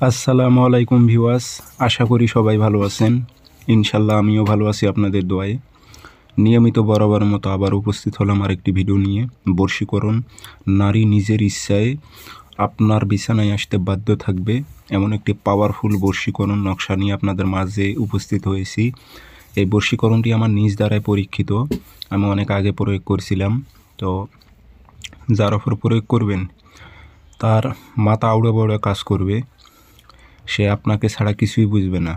আসসালামু আলাইকুম ভিউয়ার্স, আশা করি সবাই ভালো আছেন। ইনশাল্লাহ আমিও ভালো আছি আপনাদের দোয়ায়। নিয়মিত বরাবর মতো আবার উপস্থিত হলাম আরেকটি ভিডিও নিয়ে। বশীকরণ, নারী নিজের ইচ্ছায় আপনার বিছানায় আসতে বাধ্য থাকবে এমন একটি পাওয়ারফুল বশীকরণ নকশা নিয়ে আপনাদের মাঝে উপস্থিত হয়েছি। এই বশীকরণটি আমার নিজ দ্বারাই পরীক্ষিত। আমি অনেক আগে প্রয়োগ করছিলাম। তো যার ওপর প্রয়োগ করবেন তার মাথা আউড়ে বাউড়ে কাজ করবে, সে আপনাকে ছাড়া কিছুই বুঝবে না।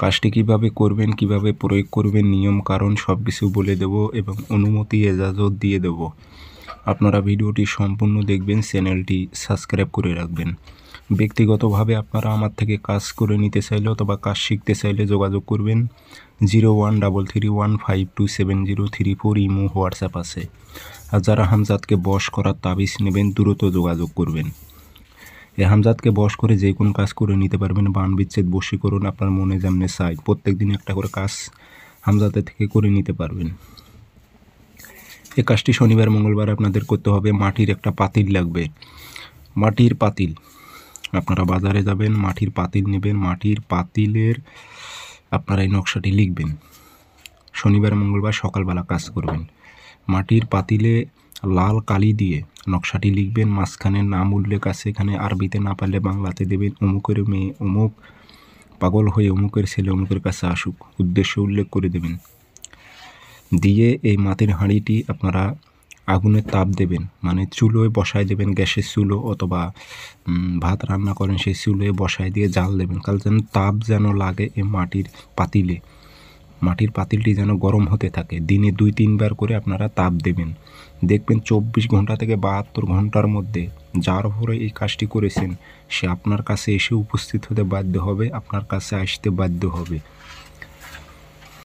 কাজটি কীভাবে করবেন, কিভাবে প্রয়োগ করবেন, নিয়ম কারণ সব কিছু বলে দেব এবং অনুমতি এজাজত দিয়ে দেব। আপনারা ভিডিওটি সম্পূর্ণ দেখবেন, চ্যানেলটি সাবস্ক্রাইব করে রাখবেন। ব্যক্তিগতভাবে আপনারা আমার থেকে কাজ করে নিতে চাইলে অথবা কাজ শিখতে চাইলে যোগাযোগ করবেন। 0133152703 ইমো হোয়াটসঅ্যাপ আছে। আর যারা হামজাদকে বশ করার তাবিজ নেবেন দ্রুত যোগাযোগ করবেন। এই হামজাদকে বশ করে যে কোনো কাজ করে নিতে পারবেন। বান বিচ্ছেদ, বশীকরণ, আপনার মনে যেমনি চাই প্রত্যেক দিন একটা করে কাজ হামজাদের থেকে করে নিতে পারবেন। এই কাজটি শনিবার মঙ্গলবার আপনাদের করতে হবে। মাটির একটা পাতিল লাগবে, মাটির পাতিল। আপনারা বাজারে যাবেন, মাটির পাতিল নেবেন। মাটির পাতিলের আপনারা এই নকশাটি লিখবেন। শনিবার মঙ্গলবার সকালবেলা কাজ করবেন। মাটির পাতিলে লাল কালি দিয়ে নকশাটি লিখবেন। মাঝখানে নাম উল্লেখ আছে, এখানে আরবিতে না পারলে বাংলাতে দেবেন। অমুকের মেয়ে অমুক পাগল হয়ে অমুকের ছেলে অমুকের কাছে আসুক, উদ্দেশ্য উল্লেখ করে দেবেন। দিয়ে এই মাটির হাঁড়িটি আপনারা আগুনের তাপ দেবেন, মানে চুলোয় বসায় দেবেন। গ্যাসের চুলো অথবা ভাত রান্না করেন সেই চুলোয় বসায় দিয়ে জাল দেবেন। কাল যেন তাপ যেন লাগে এই মাটির পাতিলে, মাটির পাতিলটি যেন গরম হতে থাকে। দিনে 2-3 বার করে আপনারা তাপ দেবেন। দেখবেন 24 ঘন্টা থেকে 72 ঘন্টার মধ্যে যার উপরে এই কাজটি করেছেন সে আপনার কাছে এসে উপস্থিত হতে বাধ্য হবে, আপনার কাছে আসতে বাধ্য হবে।